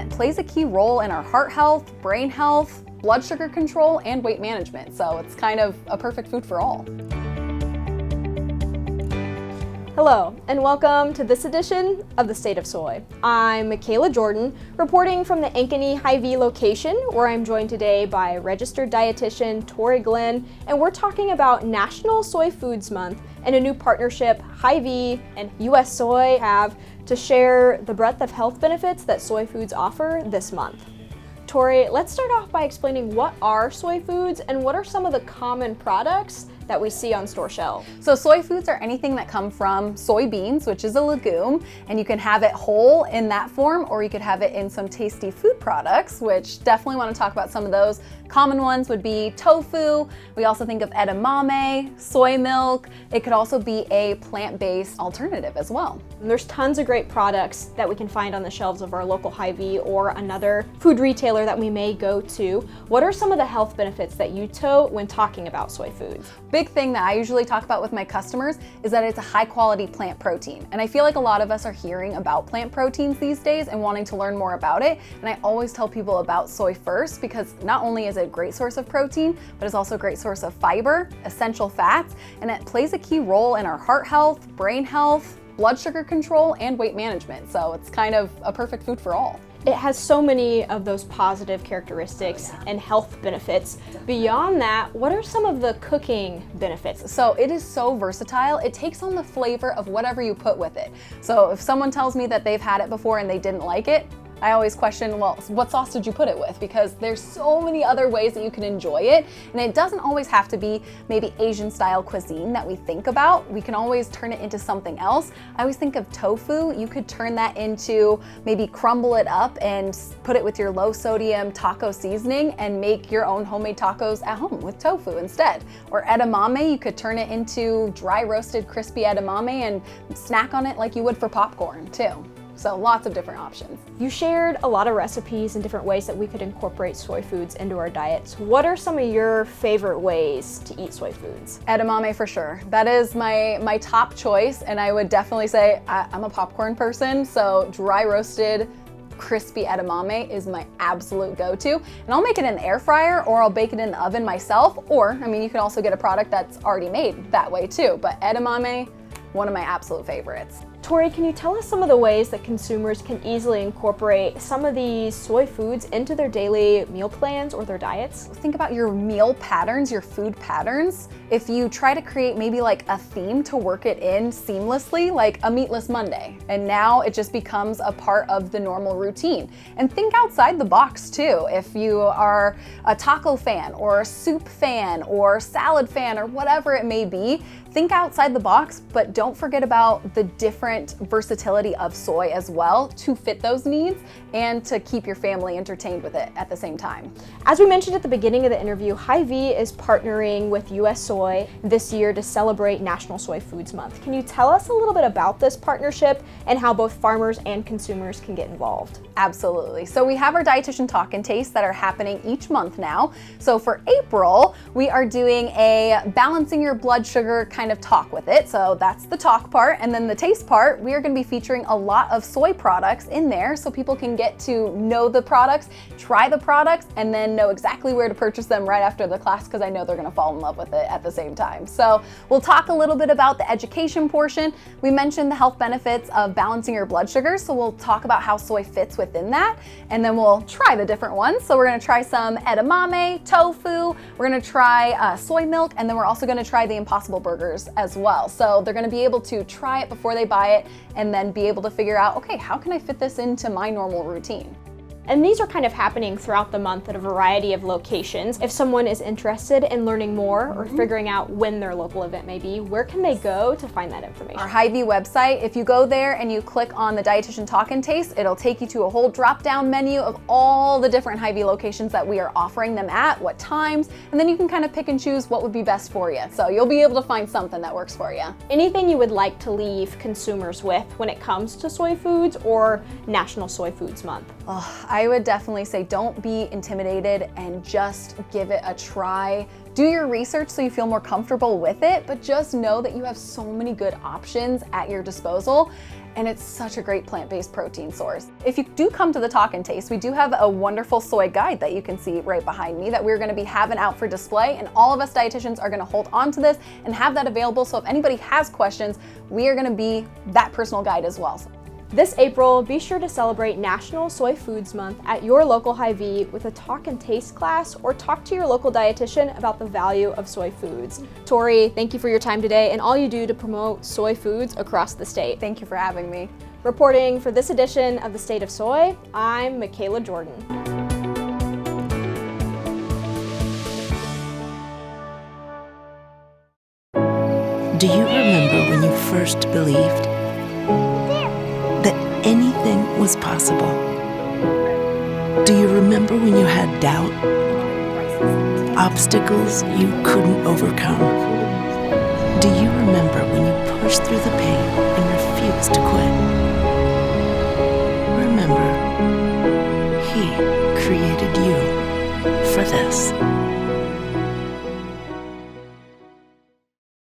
it plays a key role in our heart health, brain health, blood sugar control, and weight management. So it's kind of a perfect food for all. Hello, and welcome to this edition of The State of Soy. I'm Michaela Jordan, reporting from the Ankeny Hy-Vee location, where I'm joined today by registered dietitian Tori Glenn, and we're talking about National Soy Foods Month and a new partnership Hy-Vee and US Soy have to share the breadth of health benefits that soy foods offer this month. Tori, let's start off by explaining what are soy foods and what are some of the common products that we see on store shelves. So soy foods are anything that come from soybeans, which is a legume, and you can have it whole in that form, or you could have it in some tasty food products, which definitely want to talk about some of those. Common ones would be tofu. We also think of edamame, soy milk. It could also be a plant-based alternative as well. And there's tons of great products that we can find on the shelves of our local Hy-Vee or another food retailer that we may go to. What are some of the health benefits that you tote when talking about soy foods? Big thing that I usually talk about with my customers is that it's a high quality plant protein. And I feel like a lot of us are hearing about plant proteins these days and wanting to learn more about it. And I always tell people about soy first, because not only is it a great source of protein, but it's also a great source of fiber, essential fats, and it plays a key role in our heart health, brain health, blood sugar control, and weight management. So it's kind of a perfect food for all. It has so many of those positive characteristics and health benefits. Beyond that, what are some of the cooking benefits? So it is so versatile. It takes on the flavor of whatever you put with it. So if someone tells me that they've had it before and they didn't like it, I always question, well, what sauce did you put it with? Because there's so many other ways that you can enjoy it. And it doesn't always have to be maybe Asian style cuisine that we think about. We can always turn it into something else. I always think of tofu. You could turn that into, maybe crumble it up and put it with your low sodium taco seasoning and make your own homemade tacos at home with tofu instead. Or edamame, you could turn it into dry roasted crispy edamame and snack on it like you would for popcorn too. So lots of different options. You shared a lot of recipes and different ways that we could incorporate soy foods into our diets. What are some of your favorite ways to eat soy foods? Edamame for sure. That is my top choice, and I would definitely say I'm a popcorn person, so dry roasted crispy edamame is my absolute go-to. And I'll make it in the air fryer, or I'll bake it in the oven myself, or I mean, you can also get a product that's already made that way too, but edamame, one of my absolute favorites. Tori, can you tell us some of the ways that consumers can easily incorporate some of these soy foods into their daily meal plans or their diets? Think about your meal patterns, your food patterns. If you try to create maybe like a theme to work it in seamlessly, like a meatless Monday, and now it just becomes a part of the normal routine. And think outside the box too. If you are a taco fan or a soup fan or salad fan or whatever it may be, think outside the box, but don't forget about the different versatility of soy as well to fit those needs and to keep your family entertained with it at the same time. As we mentioned at the beginning of the interview, Hy-Vee is partnering with US Soy this year to celebrate National Soy Foods Month. Can you tell us a little bit about this partnership and how both farmers and consumers can get involved? Absolutely. So we have our Dietitian Talk and Taste that are happening each month now. So for April, we are doing a balancing your blood sugar kind of talk with it. So that's the talk part. And then the taste part, we are going to be featuring a lot of soy products in there so people can get to know the products, try the products, and then know exactly where to purchase them right after the class, because I know they're going to fall in love with it at the same time. So we'll talk a little bit about the education portion. We mentioned the health benefits of balancing your blood sugar, so we'll talk about how soy fits within that, and then we'll try the different ones. So we're going to try some edamame, tofu, we're going to try soy milk, and then we're also going to try the Impossible Burgers as well. So they're going to be able to try it before they buy it and then be able to figure out, okay, how can I fit this into my normal routine? And these are kind of happening throughout the month at a variety of locations. If someone is interested in learning more or figuring out when their local event may be, where can they go to find that information? Our Hy-Vee website, if you go there and you click on the Dietitian Talk and Taste, it'll take you to a whole drop-down menu of all the different Hy-Vee locations that we are offering them at, what times, and then you can kind of pick and choose what would be best for you. So you'll be able to find something that works for you. Anything you would like to leave consumers with when it comes to soy foods or National Soy Foods Month? I would definitely say don't be intimidated and just give it a try. Do your research so you feel more comfortable with it, but just know that you have so many good options at your disposal. and it's such a great plant-based protein source. If you do come to the Talk and Taste, we do have a wonderful soy guide that you can see right behind me that we're gonna be having out for display, and all of us dietitians are gonna hold on to this and have that available, so if anybody has questions, we are gonna be that personal guide as well. This April, be sure to celebrate National Soy Foods Month at your local Hy-Vee with a Talk and Taste class, or talk to your local dietitian about the value of soy foods. Tori, thank you for your time today and all you do to promote soy foods across the state. Thank you for having me. Reporting for this edition of The State of Soy, I'm Michaela Jordan. Do you remember when you first believed that anything was possible? Do you remember when you had doubt? Obstacles you couldn't overcome? Do you remember when you pushed through the pain and refused to quit? Remember, He created you for this.